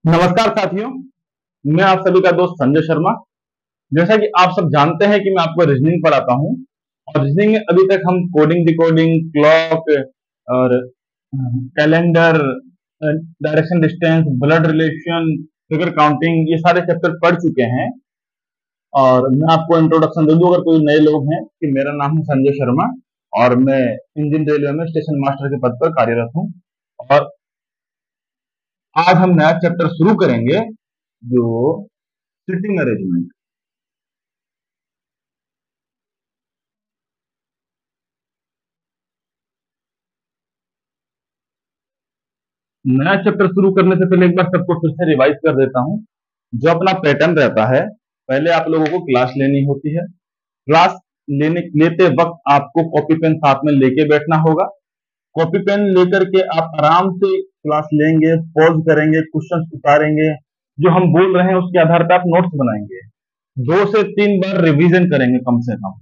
नमस्कार साथियों, मैं आप सभी का दोस्त संजय शर्मा। जैसा कि आप सब जानते हैं कि मैं आपको रीजनिंग पढ़ाता हूं और रीजनिंग में अभी तक हम कोडिंग, डिकोडिंग, क्लॉक और calendar, direction distance, blood relation, figure counting ये सारे चैप्टर पढ़ चुके हैं। और मैं आपको इंट्रोडक्शन दे दूं अगर कोई नए लोग हैं कि मेरा नाम है संजय शर्मा और मैं इंडियन रेलवे में स्टेशन मास्टर के पद पर कार्यरत हूं। और आज हम नया चैप्टर शुरू करेंगे जो सिटिंग अरेंजमेंट। नया चैप्टर शुरू करने से पहले एक बार सबको फिर से रिवाइज कर देता हूँ। जो अपना पैटर्न रहता है, पहले आप लोगों को क्लास लेनी होती है। क्लास लेते वक्त आपको कॉपी पेन साथ में लेके बैठना होगा। कॉपी पेन लेकर के आप आराम से क्लास लेंगे, पॉज करेंगे, क्वेश्चन उतारेंगे, जो हम बोल रहे हैं उसके आधार पर आप नोट्स बनाएंगे। 2 से 3 बार रिवीजन करेंगे कम से कम।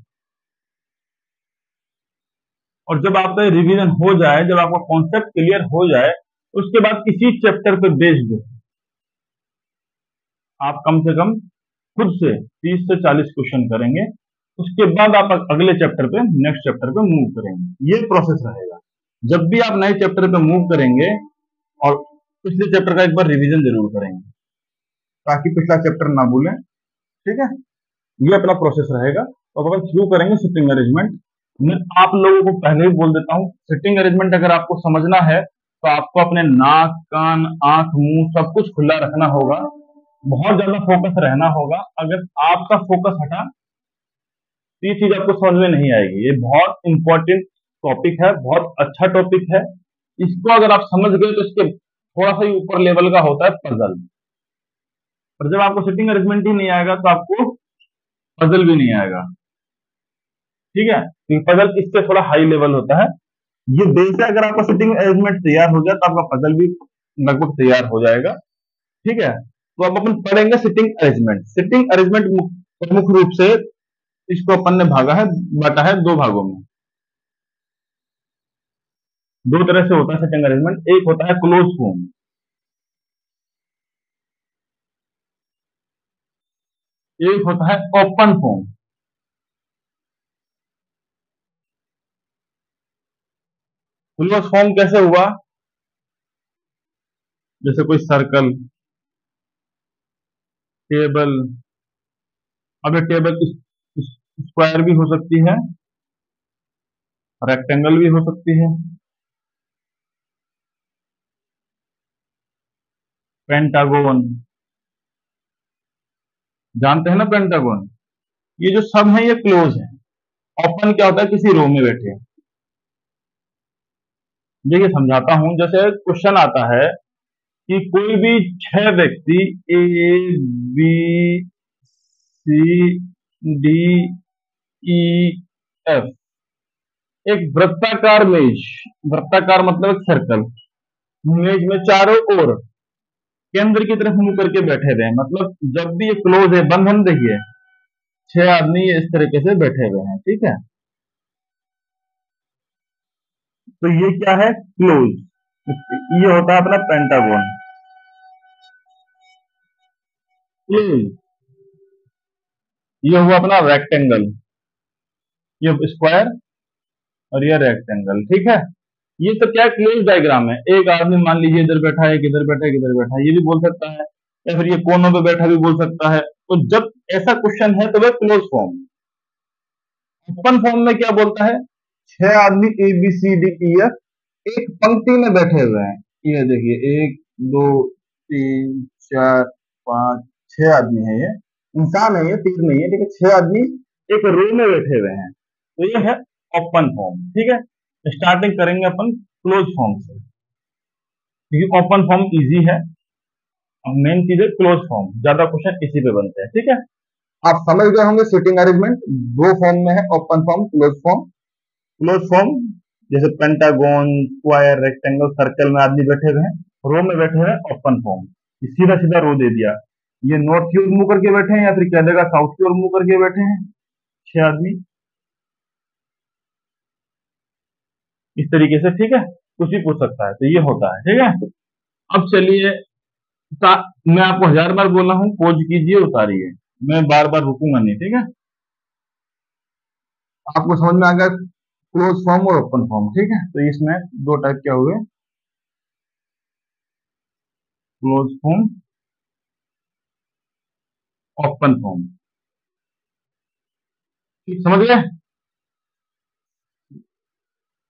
और जब आपका रिवीजन हो जाए, जब आपका कॉन्सेप्ट क्लियर हो जाए, उसके बाद इसी चैप्टर पे बेस्ड आप कम से कम खुद से 30 से 40 क्वेश्चन करेंगे। उसके बाद आप अगले चैप्टर पे, नेक्स्ट चैप्टर पे मूव करेंगे। ये प्रोसेस रहेगा। जब भी आप नए चैप्टर पे मूव करेंगे और पिछले चैप्टर का एक बार रिवीजन जरूर करेंगे ताकि पिछला चैप्टर ना भूलें। ठीक है, ये अपना प्रोसेस रहेगा। तो अपन शुरू करेंगे सिटिंग अरेंजमेंट। मैं आप लोगों को पहले ही बोल देता हूँ, सिटिंग अरेंजमेंट अगर आपको समझना है तो आपको अपने नाक, कान, आंख, मुंह सब कुछ खुला रखना होगा। बहुत ज्यादा फोकस रहना होगा। अगर आपका फोकस हटा तो ये चीज आपको समझ में नहीं आएगी। ये बहुत इंपॉर्टेंट टॉपिक है, बहुत अच्छा टॉपिक है। इसको अगर आप समझ गए तो इसके थोड़ा सा ही ऊपर लेवल का होता है पजल। पर जब आपको सिटिंग अरेंजमेंट ही नहीं आएगा तो आपको पजल भी नहीं आएगा। ठीक है, क्योंकि पजल इससे थोड़ा हाई लेवल होता है। ये बेस है। अगर आपका सिटिंग अरेंजमेंट तैयार हो गया तो आपका पजल भी लगभग तैयार हो जाएगा। ठीक है, तो अब अपन पढ़ेंगे सिटिंग अरेंजमेंट। सिटिंग अरेंजमेंट प्रमुख रूप से इसको अपन ने बांटा है 2 भागों में। 2 तरह से होता है सिटिंग अरेंजमेंट। एक होता है क्लोज फॉर्म, एक होता है ओपन फॉर्म। क्लोज फॉर्म कैसे हुआ? जैसे कोई सर्कल, टेबल। अब ये टेबल स्क्वायर भी हो सकती है, रेक्टेंगल भी हो सकती है, पेंटागोन। जानते हैं ना पेंटागोन? ये जो सब है ये क्लोज है। ओपन क्या होता है? किसी रो में बैठे हैं। देखिए समझाता हूं। जैसे क्वेश्चन आता है कि कोई भी 6 व्यक्ति ए, B, C, D, E, F एक वृत्ताकार मेज, वृत्ताकार मतलब एक सर्कल, मेज में चारों ओर केंद्र की तरफ मुंह करके बैठे हुए हैं। मतलब जब भी ये क्लोज है, बंद है ना, देखिए 6 आदमी इस तरीके से बैठे हुए हैं। ठीक है, तो ये क्या है? क्लोज। ये होता है अपना पेंटागन। क्लोज। ये हुआ अपना रेक्टेंगल, ये स्क्वायर और ये रेक्टेंगल। ठीक है, ये सब क्या है? क्लोज डायग्राम है। एक आदमी मान लीजिए इधर बैठा है, किधर बैठा है, किधर बैठा है, ये भी बोल सकता है, या फिर ये कोनों पे बैठा भी बोल सकता है। तो जब ऐसा क्वेश्चन है तो वह क्लोज फॉर्म। ओपन फॉर्म में क्या बोलता है? 6 आदमी A B C D E F एक पंक्ति में बैठे हुए हैं। ये देखिए, 1 2 3 4 5 6 आदमी है। ये इंसान है, ये तीर नहीं है। ठीक है, 6 आदमी एक रो में बैठे हुए हैं। तो ये है ओपन फॉर्म। ठीक है, स्टार्टिंग करेंगे अपन क्लोज फॉर्म से, क्योंकि ओपन फॉर्म इजी है। मेन चीज है क्लोज फॉर्म, ज्यादा क्वेश्चन इसी पे बनते हैं। ठीक है, आप समझ गए होंगे सिटिंग अरेंजमेंट 2 फॉर्म में है, open form, close form. Close form जैसे पेंटागन, स्क्वायर, रेक्टेंगल, सर्कल में आदमी बैठे हुए हैं, रो में बैठे हुए हैं। ओपन फॉर्म सीधा सीधा रो दे दिया। ये नॉर्थ की ओर मुंह करके बैठे हैं या फिर कह देगा साउथ की ओर मुंह करके बैठे हैं 6 आदमी, इस तरीके से। ठीक है, कुछ भी पूछ सकता है। तो ये होता है। ठीक है, अब चलिए मैं आपको 1000 बार बोला हूं, पोज कीजिए, उतारिए, मैं बार बार रुकूंगा नहीं, ठीक है। आपको समझ में आ गया क्लोज फॉर्म और ओपन फॉर्म, ठीक है। तो इसमें दो टाइप क्या हुए, क्लोज फॉर्म, ओपन फॉर्म, समझ गए।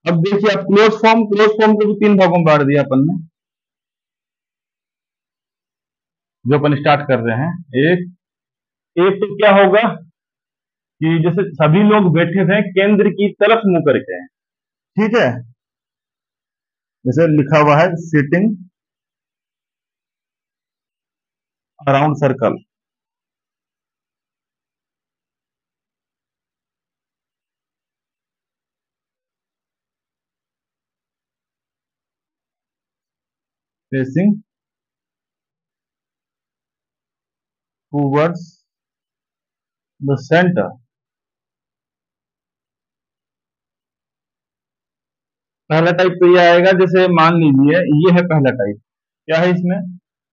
अब देखिए, आप क्लोज फॉर्म को भी तीन भागों में बांट दिया अपन ने, जो अपन स्टार्ट कर रहे हैं। एक एक तो क्या होगा कि जैसे सभी लोग बैठे थे केंद्र की तरफ मुंह करके, ठीक है, जैसे लिखा हुआ है sitting around circle, facing towards the centre. पहला टाइप तो ये आएगा, जैसे मान लीजिए ये है पहला टाइप, क्या है इसमें,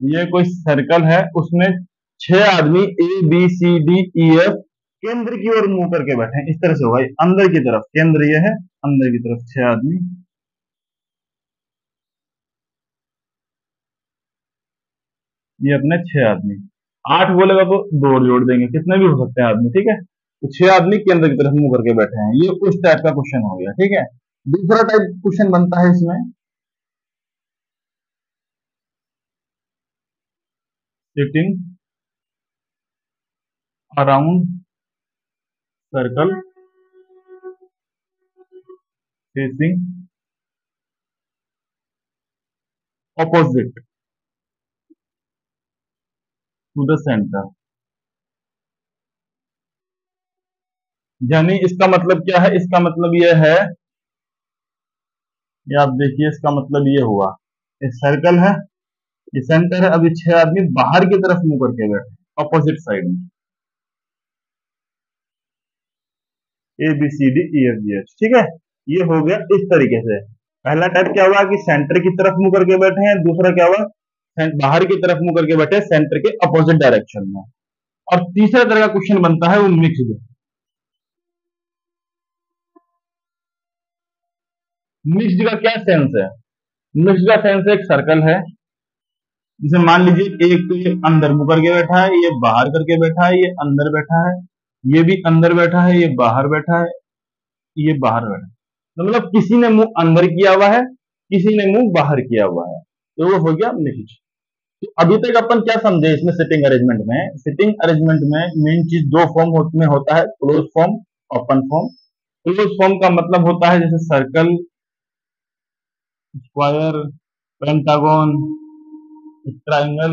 ये कोई सर्कल है, उसमें 6 आदमी A B C D E F केंद्र की ओर मुंह करके बैठे हैं, इस तरह से होगा, अंदर की तरफ, केंद्र ये है, अंदर की तरफ 6 आदमी, ये अपने 6 आदमी। 8 बोलेगा तो दो और जोड़ देंगे, कितने भी हो सकते हैं आदमी, ठीक है। तो 6 आदमी केंद्र की तरफ मुंह करके बैठे हैं, ये उस टाइप का क्वेश्चन हो गया, ठीक है। दूसरा टाइप क्वेश्चन बनता है इसमें, sitting around circle facing opposite to the centre. यानी इसका मतलब क्या है, इसका मतलब यह है, ये आप देखिए, इसका मतलब ये हुआ, एक सर्कल है, ये सेंटर है, अभी 6 आदमी बाहर की तरफ मुंह करके बैठे, अपोजिट साइड में, A B C D E F G H, ठीक है। ये हो गया इस तरीके से। पहला टाइप क्या हुआ कि सेंटर की तरफ मुंह करके बैठे हैं, दूसरा क्या हुआ, बाहर की तरफ मुंह करके बैठे, सेंटर के अपोजिट डायरेक्शन में। और तीसरा तरह का क्वेश्चन बनता है वो मिक्स्ड। मिक्स्ड का क्या सेंस है, मिक्स्ड का सेंस एक सर्कल है, जैसे मान लीजिए एक तो ये अंदर मुंह करके बैठा है, ये बाहर करके बैठा है, ये अंदर बैठा है, ये भी अंदर बैठा है, ये बाहर बैठा है, ये बाहर बैठा है, तो मतलब किसी ने मुंह अंदर किया हुआ है, किसी ने मुंह बाहर किया हुआ है, तो वो हो गया मिक्स्ड। तो अभी तक अपन क्या समझे इसमें, सिटिंग अरेंजमेंट में, सिटिंग अरेंजमेंट में मेन चीज दो फॉर्म में होता है, close form, open form. Close form का मतलब होता है जैसे सर्कल, स्क्वायर, पेंटागन, ट्राइंगल,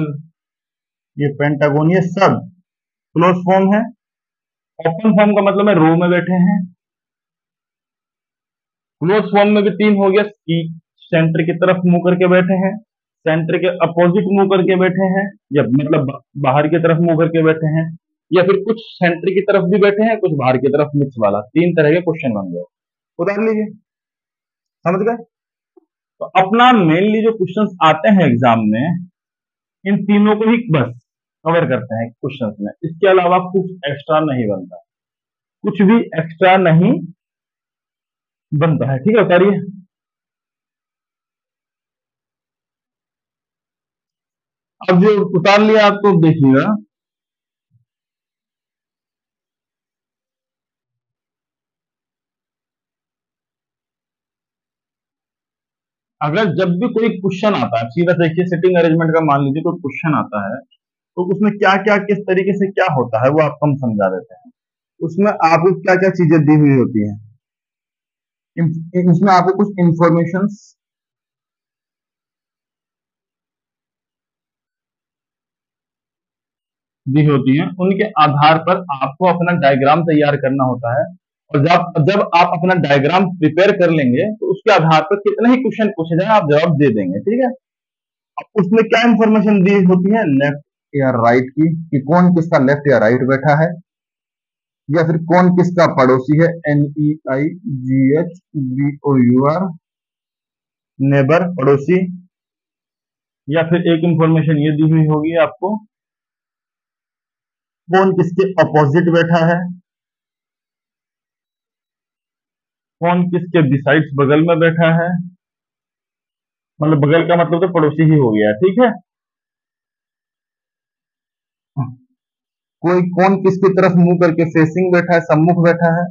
ये पेंटागन, ये सब क्लोज फॉर्म है। ओपन फॉर्म का मतलब है रो में बैठे हैं। क्लोज फॉर्म में भी तीन हो गया कि सेंटर की तरफ मुंह करके बैठे हैं, सेंटर के अपोजिट मुंह करके बैठे हैं, या मतलब बाहर की तरफ मुंह करके बैठे हैं, या फिर कुछ सेंटर की तरफ भी बैठे हैं, कुछ बाहर की तरफ, मिक्स वाला, तीन तरह के क्वेश्चन बन गए। उतार लीजिए, समझ गए। तो अपना मेनली जो क्वेश्चंस आते हैं एग्जाम में, इन तीनों को ही बस कवर करते हैं क्वेश्चंस में, इसके अलावा कुछ एक्स्ट्रा नहीं बनता, कुछ भी एक्स्ट्रा नहीं बनता है, ठीक है। उतारिए। अब जो उतार लिया आपको देखिएगा, अगर जब भी कोई क्वेश्चन आता है, सीधा देखिए, सिटिंग अरेंजमेंट का मान लीजिए कोई क्वेश्चन आता है, तो उसमें क्या क्या किस तरीके से क्या होता है वो आपको हम समझा देते हैं। उसमें आपको क्या क्या चीजें दी हुई होती हैं, इसमें आपको कुछ इंफॉर्मेशन दी होती हैं, उनके आधार पर आपको अपना डायग्राम तैयार करना होता है। और जब जब आप अपना डायग्राम प्रिपेयर कर लेंगे तो उसके आधार पर कितने ही क्वेश्चन पूछे जाए आप जवाब दे देंगे, ठीक है। अब उसमें क्या इंफॉर्मेशन दी होती है, लेफ्ट या राइट की, कि कौन किसका लेफ्ट या राइट बैठा है, या फिर कौन किसका पड़ोसी है, NEIGHBOUR, नेबर, पड़ोसी, या फिर एक इंफॉर्मेशन ये दी हुई होगी आपको, कौन किसके अपोजिट बैठा है, कौन किसके बिसाइड्स बगल में बैठा है, मतलब बगल का मतलब तो पड़ोसी ही हो गया, ठीक है। कोई कौन किसकी तरफ मुंह करके फेसिंग बैठा है, सम्मुख बैठा है,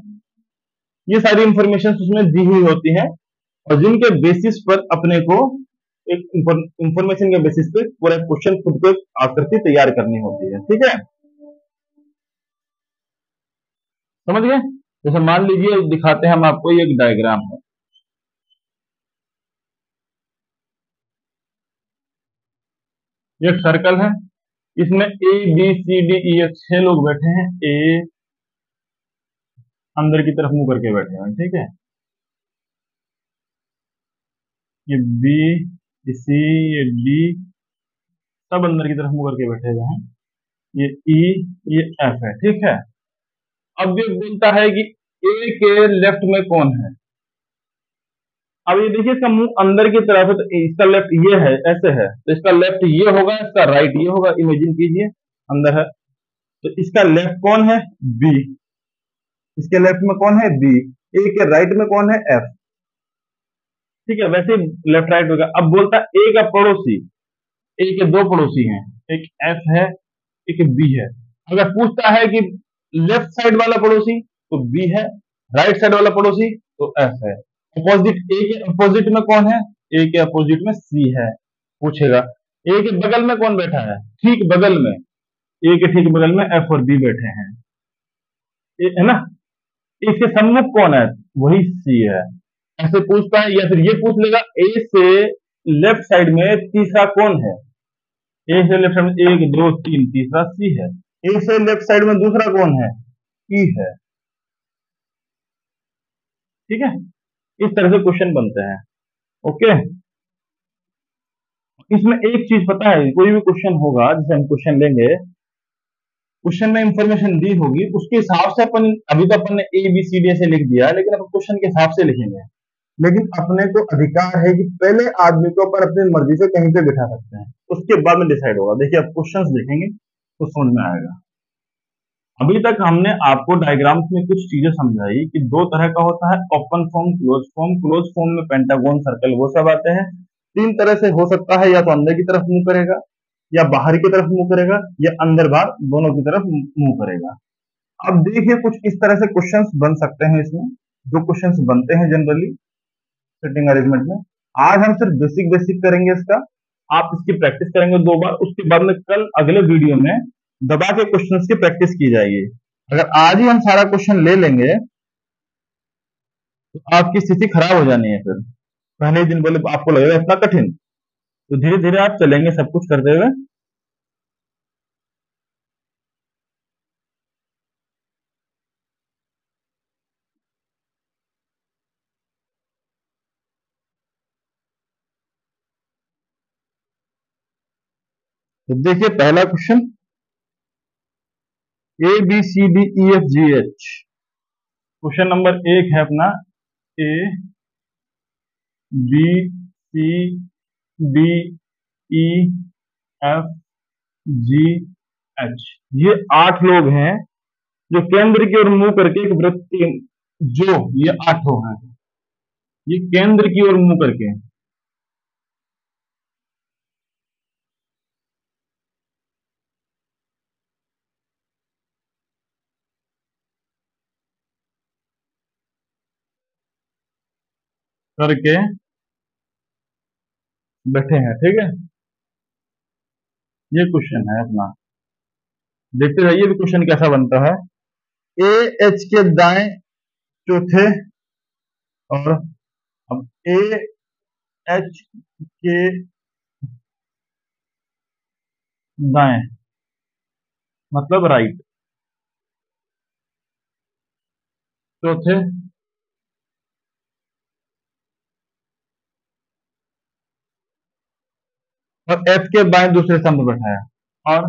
ये सारी इंफॉर्मेशन उसमें दी हुई होती है, और जिनके बेसिस पर अपने को एक इंफॉर्मेशन के बेसिस पे पूरा क्वेश्चन खुद को आकृति तैयार करनी होती है, ठीक है। समझ गए? जैसे मान लीजिए दिखाते हैं हम आपको, ये एक डायग्राम है, ये एक सर्कल है, इसमें A B C D E F 6 लोग बैठे हैं, ए अंदर की तरफ मुंह करके बैठे हैं, ठीक है। ये बी, ये सी, ये डी, सब अंदर की तरफ मुंह करके बैठे हुए हैं, ये ई, ये एफ है, ठीक है। अब ये बोलता है कि ए के लेफ्ट में कौन है। अब ये देखिए इसका मुंह अंदर की तरफ है, तो इसका लेफ्ट ये है, ऐसे है, तो इसका लेफ्ट ये होगा, इसका राइट ये होगा, इमेजिन कीजिए अंदर है, तो इसका लेफ्ट कौन है, बी, इसके लेफ्ट में कौन है, बी, ए के राइट में कौन है, एफ, ठीक है। वैसे लेफ्ट राइट होगा। अब बोलता है ए का पड़ोसी, ए के दो पड़ोसी हैं, एक एफ है, एक बी है। अगर पूछता है कि लेफ्ट साइड वाला पड़ोसी, तो बी है, राइट साइड वाला पड़ोसी तो एफ है, अपोजिट ए के अपोजिट में कौन है, ए के अपोजिट में सी है, पूछेगा। ए के बगल में कौन बैठा है, ठीक बगल में, ए के ठीक बगल में एफ और बी बैठे हैं, है ना। इसके सम्मुख कौन है, वही सी है, ऐसे पूछता है। या फिर ये पूछ लेगा ए से लेफ्ट साइड में तीसरा कौन है, ए से लेफ्ट साइड में एक दो तीन, तीसरा सी है। ए से लेफ्ट साइड में दूसरा कौन है, ई है, ठीक है। इस तरह से क्वेश्चन बनते हैं, ओके। इसमें एक चीज पता है, कोई भी क्वेश्चन होगा, जैसे हम क्वेश्चन लेंगे, क्वेश्चन में इंफॉर्मेशन दी होगी, उसके हिसाब से अपन, अभी तो अपन ने ए बी सी डी ऐसे लिख दिया, लेकिन अपन क्वेश्चन के हिसाब से लिखेंगे। लेकिन अपने को अधिकार है कि पहले आदमी को अपन अपनी मर्जी से कहीं पे बिठा सकते हैं, उसके बाद में डिसाइड होगा। देखिए अब क्वेश्चंस देखेंगे तो समझ में आएगा। अभी तक हमने आपको डायग्राम्स में कुछ चीजें समझाई कि दो तरह का होता है, open form, close form. Close form में पेंटागन, सर्कल, वो सब आते हैं। तीन तरह से हो सकता है, या तो अंदर की तरफ मुंह करेगा, या बाहर की तरफ मुंह करेगा, या अंदर बाहर दोनों की तरफ मुंह करेगा। अब देखिए कुछ इस तरह से क्वेश्चंस बन सकते हैं इसमें, जो क्वेश्चंस बनते हैं जनरली सेटिंग अरेंजमेंट में। आज हम सिर्फ बेसिक बेसिक करेंगे इसका, आप इसकी प्रैक्टिस करेंगे 2 बार, उसके बाद में कल अगले वीडियो में दबा के क्वेश्चंस की प्रैक्टिस की जाएगी। अगर आज ही हम सारा क्वेश्चन ले लेंगे तो आपकी स्थिति खराब हो जानी है। फिर पहले ही दिन बोले आपको लगेगा इतना कठिन, तो धीरे धीरे आप चलेंगे सब कुछ करते हुए। तो देखिए पहला question, A B C D E F G H. Question number 1 है अपना, A B C D E F G H, ये 8 लोग हैं जो केंद्र की ओर मुंह करके एक वृत्त के, जो ये 8 हैं, ये केंद्र की ओर मुंह करके, करके बैठे हैं, ठीक है। ये क्वेश्चन है अपना, देखते जाइए भी क्वेश्चन कैसा बनता है। ए एच के दाएं चौथे, और अब ए एच के दाएं मतलब राइट चौथे, और एफ के बाएं दूसरे स्तंभ पर बैठा है, और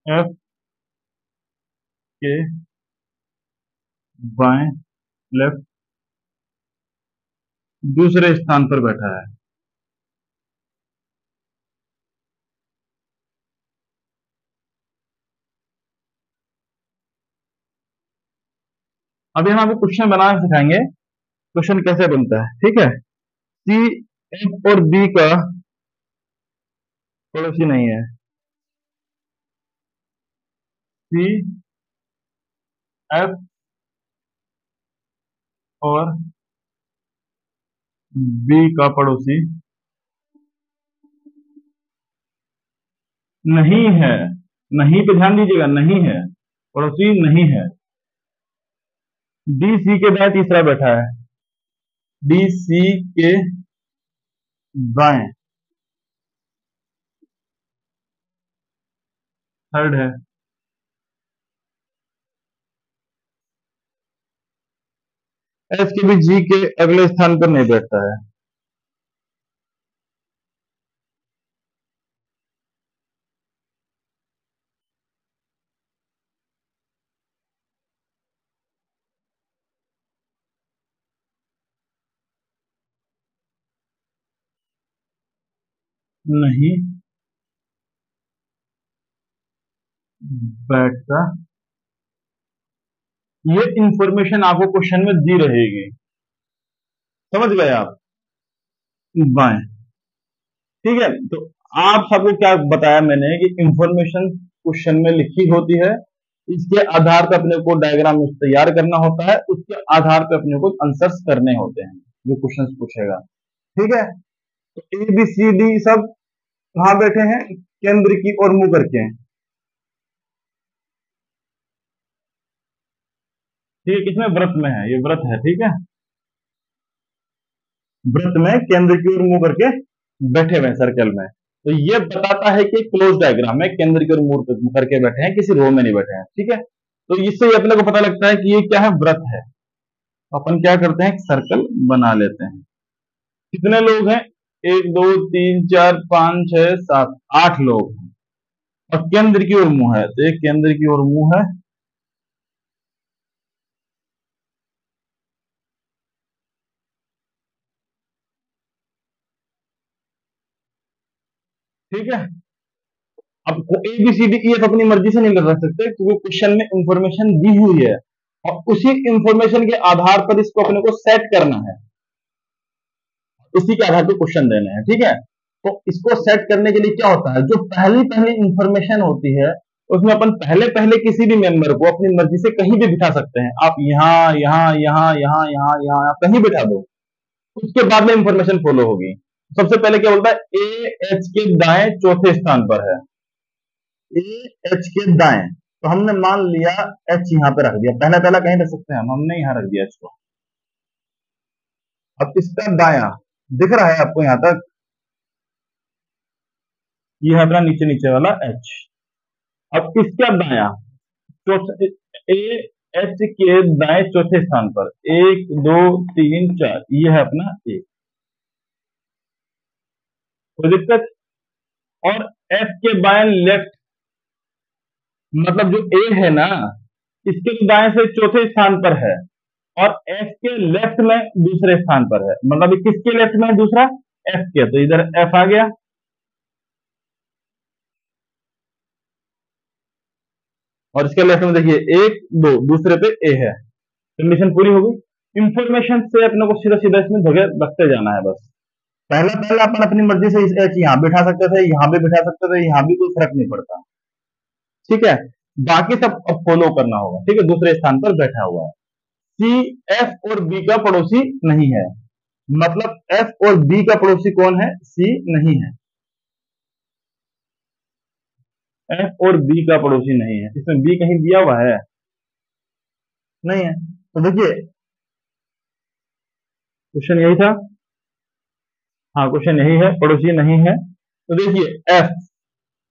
एफ के बाएं, लेफ्ट दूसरे स्थान पर बैठा है। अब यहाँ पे क्वेश्चन बनाना सिखाएंगे, क्वेश्चन कैसे बनता है, ठीक है। सी एफ और बी का पड़ोसी नहीं है। सी एफ और बी का पड़ोसी नहीं है। नहीं पे ध्यान दीजिएगा, नहीं है, पड़ोसी नहीं है। डी सी के दाएं तीसरा बैठा है। डी सी के दाएं थर्ड है। एस के भी जी के अगले स्थान पर नहीं बैठता है। नहीं बैठता। ये इंफॉर्मेशन आपको क्वेश्चन में दी रहेगी, समझ गए आप। बाएं, ठीक है। तो आप सबको क्या बताया मैंने कि इंफॉर्मेशन क्वेश्चन में लिखी होती है, इसके आधार पर अपने को डायग्राम तैयार करना होता है, उसके आधार पर अपने को आंसर्स करने होते हैं जो क्वेश्चन पूछेगा, ठीक है। तो ए बी सी डी सब कहाँ बैठे हैं, केंद्र की ओर मुंह करके, ठीक है। किसमें, व्रत में है, ये व्रत है, ठीक है। व्रत में केंद्र की ओर मुंह करके बैठे हुए सर्कल में। तो ये बताता है कि क्लोज डायग्राम है, केंद्र की ओर मुंह करके बैठे हैं, किसी रो में नहीं बैठे हैं, ठीक है। तो इससे ही अपने को पता लगता है कि ये क्या है, व्रत है। अपन क्या करते हैं, एक सर्कल बना लेते हैं। कितने लोग हैं, एक दो तीन चार पांच छह सात आठ लोग हैं, और केंद्र की ओर मुंह है, तो एक केंद्र की ओर मुंह है। ठीक है। अब A B C D E F अपनी मर्जी से नहीं रख सकते, क्योंकि क्वेश्चन में इंफॉर्मेशन दी हुई है, और उसी इंफॉर्मेशन के आधार पर इसको अपने को सेट करना है, उसी के आधार पर क्वेश्चन देने हैं, ठीक है। तो इसको सेट करने के लिए क्या होता है, जो पहली पहली इंफॉर्मेशन होती है, उसमें अपन पहले पहले किसी भी मेंबर को अपनी मर्जी से कहीं भी बिठा सकते हैं। आप यहाँ यहाँ यहाँ यहाँ यहाँ यहाँ कहीं बिठा दो, उसके बाद में इंफॉर्मेशन फॉलो होगी। सबसे पहले क्या बोलता है, ए एच के दाएं चौथे स्थान पर है। ए एच के दाएं, तो हमने मान लिया एच यहाँ पे रख दिया, पहला पहला कहीं रख सकते हैं हमने यहाँ रख दिया एच को। अब इसका दाया दिख रहा है आपको यहाँ तक, ये है अपना नीचे नीचे वाला एच। अब इसका दाया चौथे, ए एच के दाएं चौथे स्थान पर, एक दो तीन चार, ये है अपना ए, कोई दिक्कत। और एफ के बाएं लेफ्ट, मतलब जो ए है ना, इसके दाएं से चौथे स्थान पर है, और एफ के लेफ्ट में दूसरे स्थान पर है, मतलब किसके लेफ्ट में है दूसरा, एफ के, तो इधर एफ आ गया। और इसके लेफ्ट में देखिए एक दो, दूसरे पे ए है, कंडीशन पूरी होगी। इंफॉर्मेशन से अपने को सीधा सीधा इसमें जगह रखते जाना है बस। पहला पहला अपन अपनी मर्जी से इस एच यहाँ बिठा सकते थे, यहाँ भी बिठा सकते थे, यहाँ भी कोई फर्क नहीं पड़ता, ठीक है। बाकी सब अब फॉलो करना होगा, ठीक है। दूसरे स्थान पर बैठा हुआ है, सी एफ और बी का पड़ोसी नहीं है, मतलब एफ और बी का पड़ोसी कौन है, सी नहीं है। एफ और बी का पड़ोसी नहीं है, इसमें बी कहीं दिया हुआ है, नहीं है। तो देखिए क्वेश्चन यही था, हाँ क्वेश्चन यही है, पड़ोसी नहीं है। तो देखिए एफ,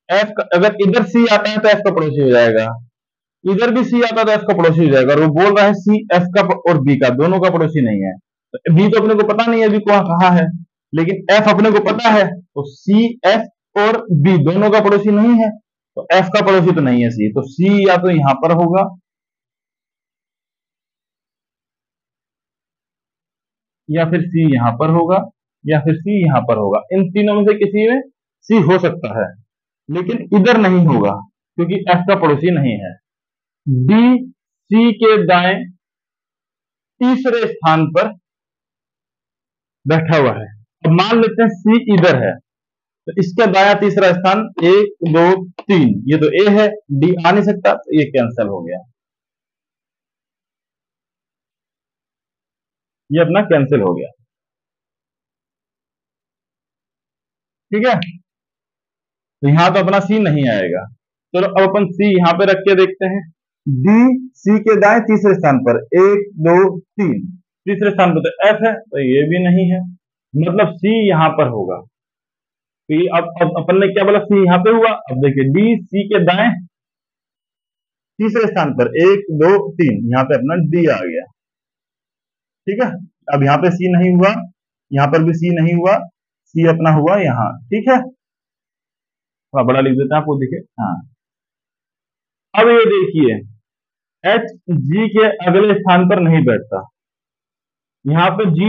एफ का अगर इधर सी आता है तो एफ का पड़ोसी हो जाएगा, इधर भी सी आता है तो एफ का पड़ोसी हो जाएगा, और वो बोल रहा है सी एफ का और बी का दोनों का पड़ोसी नहीं है। तो बी तो अपने को पता नहीं है अभी कहाँ है, लेकिन एफ अपने को पता है, तो सी एफ और बी दोनों का पड़ोसी नहीं है, तो एफ का पड़ोसी तो नहीं है सी, तो सी या तो यहां पर होगा, या फिर सी यहां पर होगा, या फिर सी यहां पर होगा। इन तीनों में से किसी में सी हो सकता है, लेकिन इधर नहीं होगा क्योंकि एफ का पड़ोसी नहीं है। डी सी के दाएं तीसरे स्थान पर बैठा हुआ है। अब मान लेते हैं सी इधर है, तो इसका दाया तीसरा स्थान 1 2 3, ये तो ए है, डी आ नहीं सकता, तो ये कैंसिल हो गया, ये अपना कैंसिल हो गया। ठीक है, तो यहां तो अपना सी नहीं आएगा। चलो अब अपन सी यहां पे रख के देखते हैं। डी सी के दाएं तीसरे स्थान पर 1 2 3, तीसरे स्थान पर तो एफ है, तो ये भी नहीं है, मतलब सी यहां पर होगा। तो ये अब अपन ने क्या बोला, सी यहां पे हुआ। अब देखिए डी सी के दाएं तीसरे स्थान पर 1 2 3, यहां पे अपना डी आ गया। ठीक है, अब यहाँ पे सी नहीं हुआ, यहाँ पर भी सी नहीं हुआ, सी अपना हुआ यहाँ। ठीक है, थोड़ा बड़ा लिख देते हैं आपको दिखे। हाँ, अब ये देखिए एच जी के अगले स्थान पर नहीं बैठता, यहाँ पे जी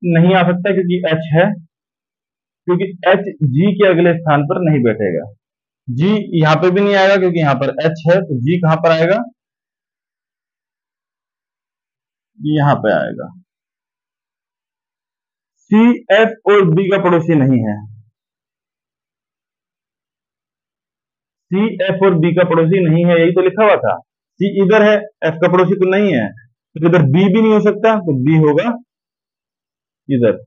नहीं आ सकता क्योंकि एच है, क्योंकि एच जी के अगले स्थान पर नहीं बैठेगा। जी यहाँ पे भी नहीं आएगा क्योंकि यहाँ पर एच है, तो जी कहां पर आएगा, यहाँ पे आएगा। सी एफ और बी का पड़ोसी नहीं है, सी एफ और बी का पड़ोसी नहीं है, यही तो लिखा हुआ था। सी इधर है, एफ का पड़ोसी तो नहीं है, तो इधर बी भी नहीं हो सकता, तो बी होगा इधर।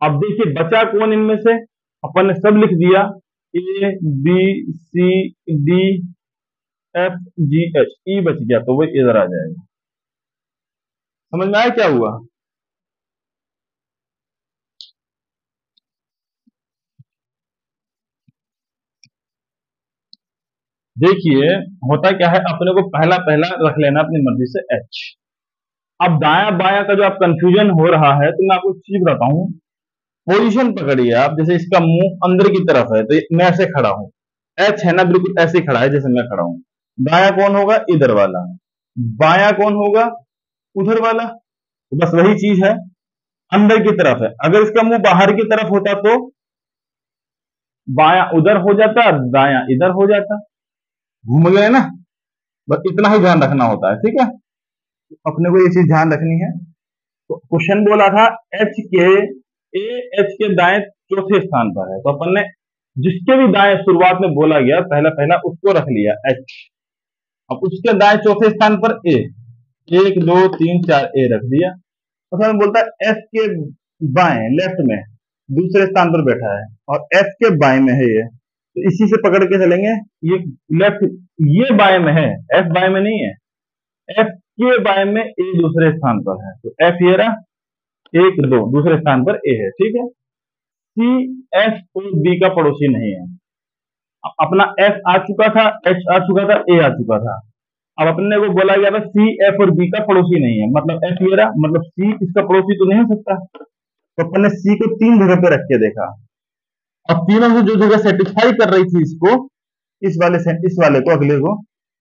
अब देखिए बचा कौन इनमें से, अपन ने सब लिख दिया, A B C D F G H, E बच गया, तो वो इधर आ जाएगा। समझ में आया क्या हुआ। देखिए होता क्या है, अपने को पहला पहला रख लेना अपनी मर्जी से एच। अब दाया बाया का जो आप कंफ्यूजन हो रहा है, तो मैं आपको एक चीज बताता हूँ। पोजीशन पकड़िए आप, जैसे इसका मुंह अंदर की तरफ है, तो मैं ऐसे खड़ा हूं, एच है ना बिल्कुल ऐसे खड़ा है जैसे मैं खड़ा हूं। दाया कौन होगा, इधर वाला। बाया कौन होगा, उधर वाला। तो बस वही चीज है, अंदर की तरफ है। अगर इसका मुंह बाहर की तरफ होता तो बाया उधर हो जाता, दाया इधर हो जाता। घूम गए ना, बस इतना ही ध्यान रखना होता है। ठीक है, अपने को ये चीज ध्यान रखनी है। तो क्वेश्चन बोला था एच के, ए एच के दाएं चौथे स्थान पर है, तो अपन ने जिसके भी दाएं शुरुआत में बोला गया पहला पहला उसको रख लिया एच। अब उसके दाएं चौथे स्थान पर ए, 1 2 3 4 ए रख दिया। तो हमें बोलता है एफ के बाएं लेफ्ट में दूसरे स्थान पर बैठा है, और एफ के बाएं में है ये, तो इसी से पकड़ के चलेंगे। ये लेफ्ट, ये बाएं में है, एफ बाएं में नहीं है, एफ के बाएं में ए दूसरे स्थान पर है, तो एफ ये रहा, 1 2 दूसरे स्थान पर ए है। ठीक है, सी एफ और बी का पड़ोसी नहीं है। अपना एफ आ चुका था, एच आ चुका था, ए आ चुका था। अब अपने को बोला गया था सी एफ और बी का पड़ोसी नहीं है, मतलब एफ ये रहा, मतलब सी इसका पड़ोसी तो नहीं हो सकता। तो अपन ने सी को 3 जगह पे रख के देखा, अब तीनों से जो जगह सेटिस्फाई कर रही थी इसको, इस वाले से इस वाले को, अगले को,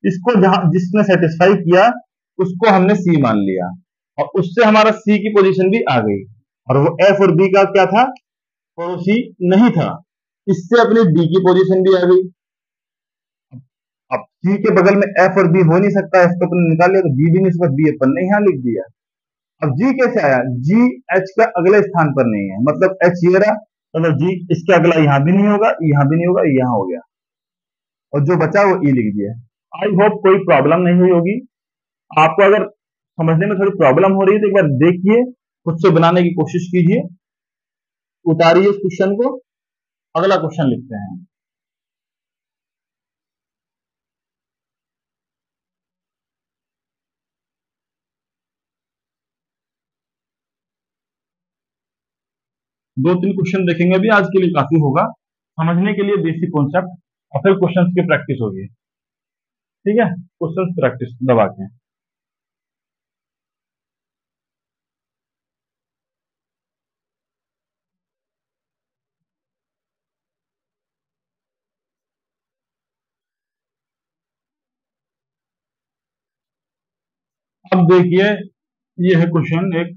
इसको जहां जिसने सेटिस्फाई किया उसको हमने सी मान लिया, और उससे हमारा सी की पोजीशन भी आ गई, और वो एफ और बी का क्या था, पड़ोसी नहीं था। इससे अपनी डी की पोजीशन भी आ गई। अब सी के बगल में एफ और बी हो नहीं सकता, एफ को अपन निकाल लिया, तो बी भी नहीं सकता, बी अपन ने यहां लिख दिया। अब जी कैसे आया, जी एच का अगले स्थान पर नहीं है, मतलब एच ये रहा, मतलब जी इसके अगला यहां भी नहीं होगा, यहां भी नहीं होगा, यहां हो गया, और जो बचा वो ई लिख दिया। आई होप कोई प्रॉब्लम नहीं हुई होगी आपको। अगर समझने में थोड़ी प्रॉब्लम हो रही है तो एक बार देखिए, खुद से बनाने की कोशिश कीजिए, उतारिए इस क्वेश्चन को, अगला क्वेश्चन लिखते हैं। दो तीन क्वेश्चन देखेंगे अभी, आज के लिए काफी होगा समझने के लिए बेसिक कॉन्सेप्ट, और फिर क्वेश्चंस की प्रैक्टिस होगी। ठीक है, क्वेश्चंस प्रैक्टिस दबा के। अब देखिए ये है क्वेश्चन एक।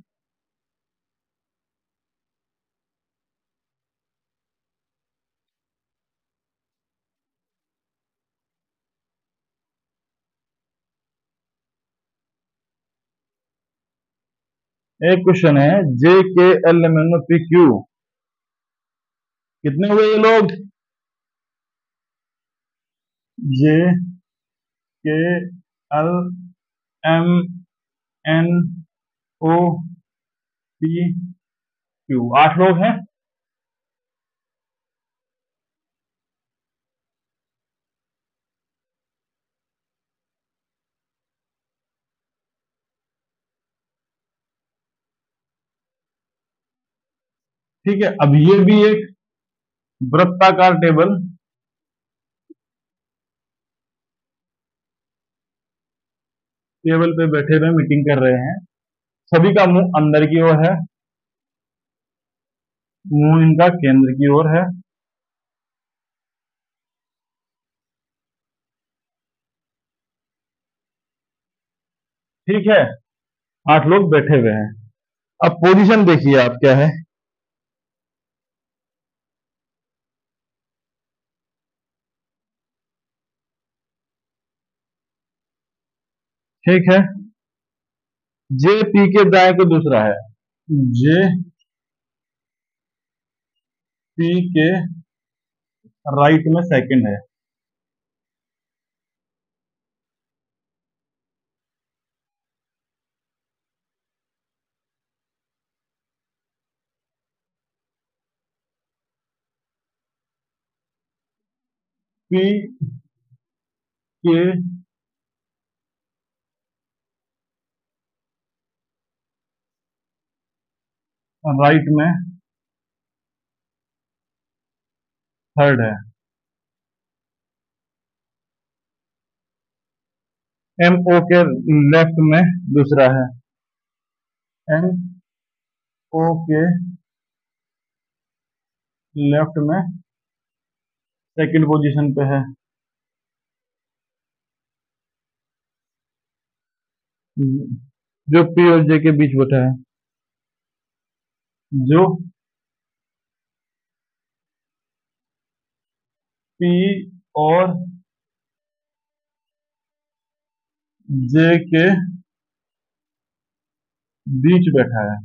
एक क्वेश्चन है, J K L M N O P Q, कितने हुए ये लोग? J K L M N O P Q, 8 लोग हैं। ठीक है, अब ये भी एक वृत्ताकार टेबल, टेबल पे बैठे हुए मीटिंग कर रहे हैं, सभी का मुंह अंदर की ओर है, मुंह इनका केंद्र की ओर है। ठीक है, 8 लोग बैठे हुए हैं। अब पोजीशन देखिए आप क्या है। ठीक है, जे पी के दाएं को दूसरा है, जे पी के राइट में सेकंड है। पी के राइट में थर्ड है। एम ओ के लेफ्ट में दूसरा है। एम ओ के लेफ्ट में सेकंड पोजीशन पे है। जो पी और जे के बीच बैठा है, जो पी और जे के बीच बैठा है।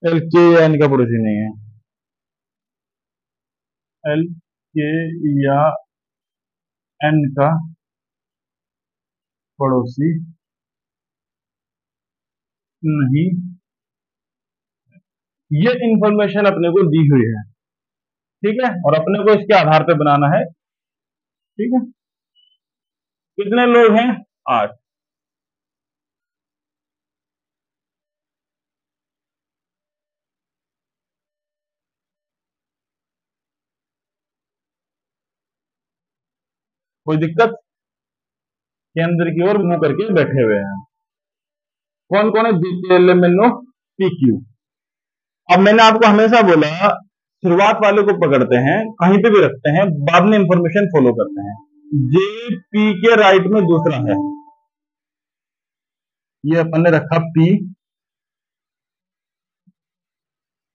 एल के या एन का पड़ोसी नहीं है। एल के या एन का पड़ोसी नहीं। ये इंफॉर्मेशन अपने को दी हुई है, ठीक है, और अपने को इसके आधार पे बनाना है। ठीक है, कितने लोग हैं? 8। कोई दिक्कत? केंद्र की ओर मुंह करके बैठे हुए हैं। कौन कौन है? जीपीएलएमएनओ पीक्यू। अब मैंने आपको हमेशा बोला, शुरुआत वाले को पकड़ते हैं, कहीं पे भी रखते हैं, बाद में इंफॉर्मेशन फॉलो करते हैं। जे पी के राइट में दूसरा है, ये अपन ने रखा पी,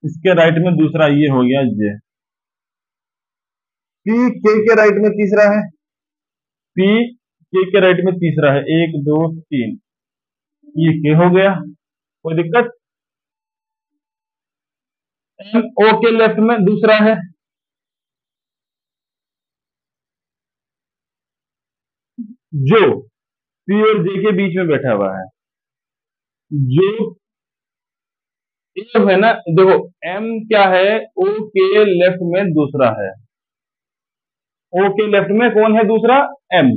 इसके राइट में दूसरा ये हो गया जे। पी के राइट में तीसरा है, पी के राइट में तीसरा है, 1 2 3, ये के हो गया। कोई दिक्कत? एम ओ के लेफ्ट में दूसरा है, जो पी और जे के बीच में बैठा हुआ है। जो ए है ना, देखो, एम क्या है? ओ के लेफ्ट में दूसरा है। ओ के लेफ्ट में कौन है दूसरा? एम।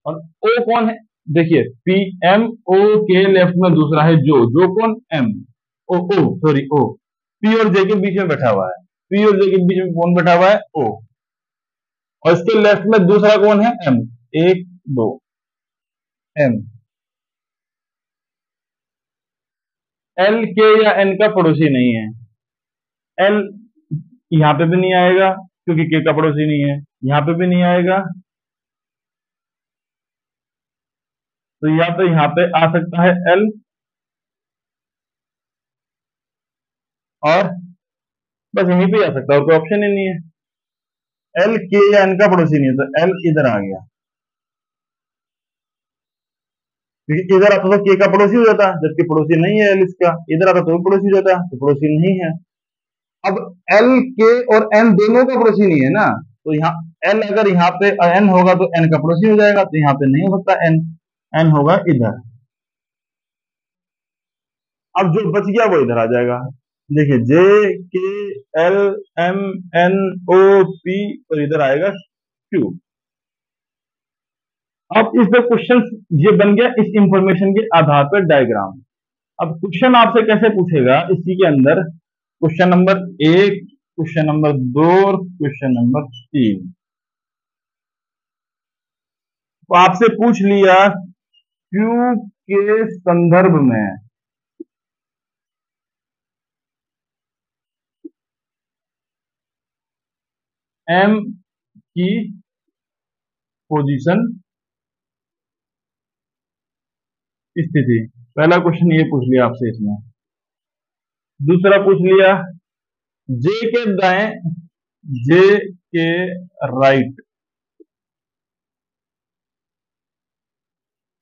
और ओ कौन है? देखिए, पी एम ओ के लेफ्ट में दूसरा है जो कौन? एम। ओ ओ सॉरी ओ, पी और जे के बीच में बैठा हुआ है। पी और जे के बीच में कौन बैठा हुआ है? ओ। और इसके लेफ्ट में दूसरा कौन है? एम। 1 2, एम। एल के या एन का पड़ोसी नहीं है। एल यहां पे भी नहीं आएगा, क्योंकि के का पड़ोसी नहीं है। यहाँ पे भी नहीं आएगा, तो यहाँ पे आ सकता है एल, और बस यहीं पे आ सकता है, और कोई ऑप्शन ही नहीं है। एल के या एन का पड़ोसी नहीं है, तो एल इधर आ गया, क्योंकि इधर आता तो के का पड़ोसी हो जाता, जबकि पड़ोसी नहीं है एल इसका। इधर आता तो भी पड़ोसी हो जाता, तो पड़ोसी नहीं है। अब एल के और एन दोनों का पड़ोसी नहीं है ना, तो यहाँ एल अगर यहाँ पे एन होगा तो एन का पड़ोसी हो जाएगा, तो यहाँ पे नहीं हो सकता एन, एन होगा इधर। अब जो बच गया वो इधर आ जाएगा। देखिए J K L M N O P, और इधर आएगा क्यू। अब इस पे क्वेश्चन ये बन गया इस इंफॉर्मेशन के आधार पर डायग्राम। अब क्वेश्चन आपसे कैसे पूछेगा इसी के अंदर, क्वेश्चन नंबर 1, क्वेश्चन नंबर 2 और क्वेश्चन नंबर 3। तो आपसे पूछ लिया क्यू के संदर्भ में एम की पोजीशन स्थिति। पहला क्वेश्चन ये पूछ लिया आपसे इसमें। दूसरा पूछ लिया जे के दाएं, जे के राइट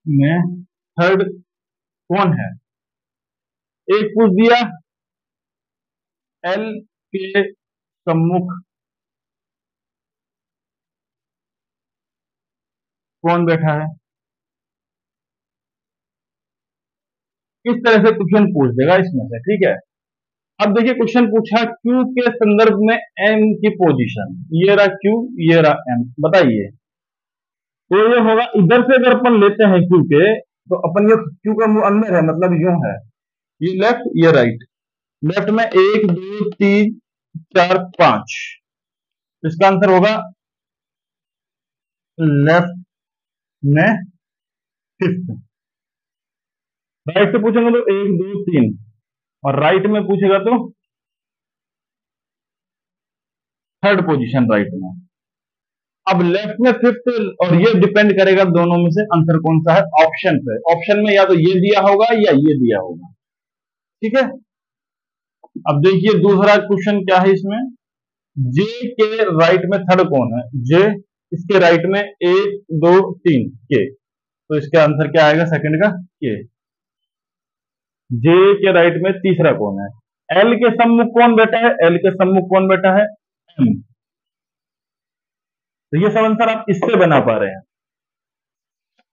में थर्ड कौन है। एक पूछ दिया एल के सम्मुख कौन बैठा है। इस तरह से क्वेश्चन पूछ देगा इसमें से, ठीक है। अब देखिए क्वेश्चन पूछा क्यू के संदर्भ में एम की पोजीशन, ये रहा क्यू, ये रहा एम, बताइए। तो ये होगा, इधर से अगर अपन लेते हैं क्यू के, तो अपन ये क्यू का मुंह अंदर है, मतलब यूं है, ये लेफ्ट ये राइट। लेफ्ट में 1 2 3 4 5, इसका आंसर होगा लेफ्ट में फिफ्थ। राइट से पूछेंगे तो 1 2 3, और राइट में पूछेगा तो थर्ड पोजीशन राइट में। अब लेफ्ट में फिफ्थ, और ये डिपेंड करेगा दोनों में से आंसर कौन सा है ऑप्शन पे। ऑप्शन में या तो ये दिया होगा या ये दिया होगा, ठीक है। अब देखिए दूसरा क्वेश्चन क्या है इसमें, जे के राइट में थर्ड कौन है, जे, इसके राइट में 1 2 3 के, तो इसका आंसर क्या आएगा सेकंड का के। जे के राइट में तीसरा कौन है, एल के सम्मुख कौन बैठा है, एल के सम्मुख कौन बैठा है, एम। तो ये सब आंसर आप इससे बना पा रहे हैं।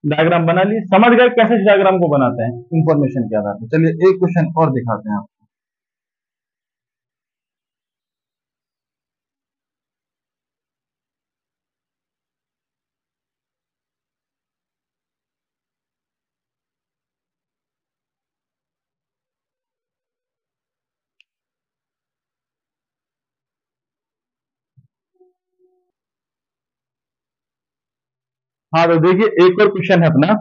डायग्राम बना लिए, समझ गए कैसे डायग्राम को बनाते हैं इंफॉर्मेशन के आधार पर। चलिए एक क्वेश्चन और दिखाते हैं आपको। हाँ तो देखिए एक और क्वेश्चन है अपना,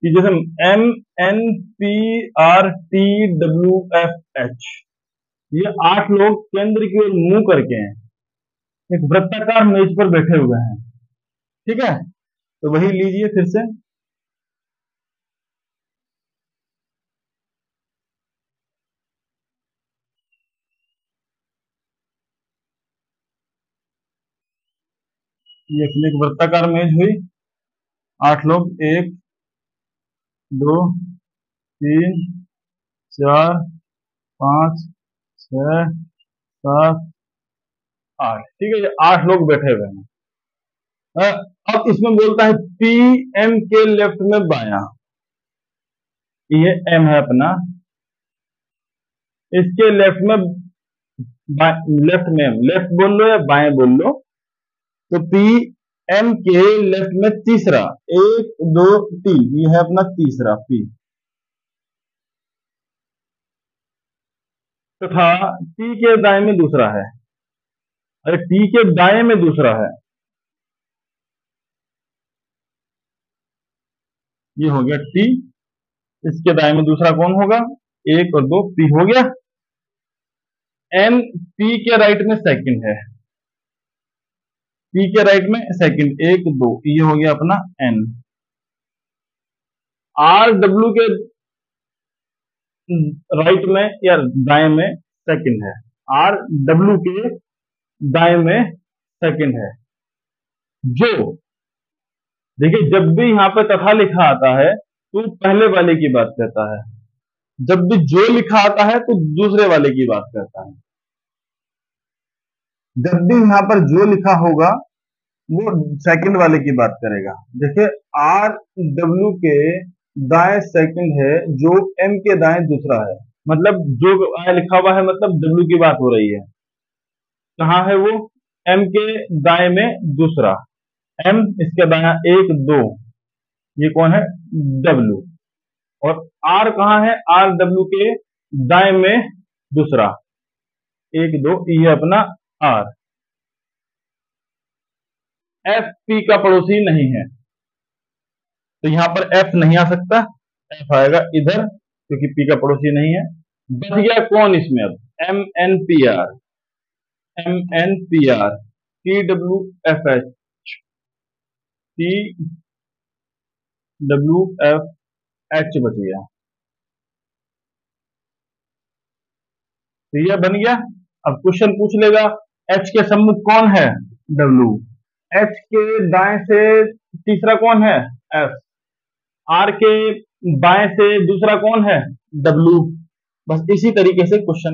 कि जैसे M N P R T W F H, ये 8 लोग केंद्र की ओर मुंह करके हैं, एक वृत्ताकार मेज पर बैठे हुए हैं, ठीक है। तो वही लीजिए फिर से, ये अपनी एक वृत्ताकार मेज हुई, 8 लोग, 1 2 3 4 5 6 7 8, ठीक है, ये 8 लोग बैठे हुए हैं। अब इसमें बोलता है पी एम के लेफ्ट में बाया, ये एम है अपना, इसके लेफ्ट में, लेफ्ट में, लेफ्ट बोल लो या बाएं बोल लो, तो पी एम के लेफ्ट में तीसरा, 1 2 3, ये है अपना तीसरा पी, तथा टी के दाएं में दूसरा है, अरे टी के दाएं में दूसरा है, ये हो गया टी, इसके दाएं में दूसरा कौन होगा, 1 और 2, पी हो गया। एम पी के राइट में सेकंड है, पी के राइट में सेकंड, 1 2, ये हो गया अपना एन। आर डब्ल्यू के राइट में या दाएं में सेकंड है, आर डब्ल्यू के दाएं में सेकंड है। जो देखिए, जब भी यहां पे तथा लिखा आता है तो पहले वाले की बात करता है, जब भी जो लिखा आता है तो दूसरे वाले की बात करता है। जब भी यहां पर जो लिखा होगा वो सेकंड वाले की बात करेगा। देखिए, आर डब्ल्यू के दाएं सेकंड है, जो एम के दाएं दूसरा है, मतलब जो लिखा हुआ है मतलब डब्ल्यू की बात हो रही है। कहाँ है वो? एम के दाएं में दूसरा, एम इसके दाया 1 2, ये कौन है? डब्ल्यू। और आर कहाँ है? आर डब्ल्यू के दाएं में दूसरा, 1 2, ये अपना आर। एफ पी का पड़ोसी नहीं है, तो यहां पर एफ नहीं आ सकता, एफ आएगा इधर क्योंकि पी का पड़ोसी नहीं है। बच गया कौन इसमें अब? M N P R, M N P R, T W F H, T W F H बच गया। तो यह बन गया। अब क्वेश्चन पूछ लेगा एच के सम्मुख कौन है? डब्ल्यू। एच के दाएं से तीसरा कौन है? एफ। आर के बाएं से दूसरा कौन है? डब्ल्यू। बस इसी तरीके से क्वेश्चन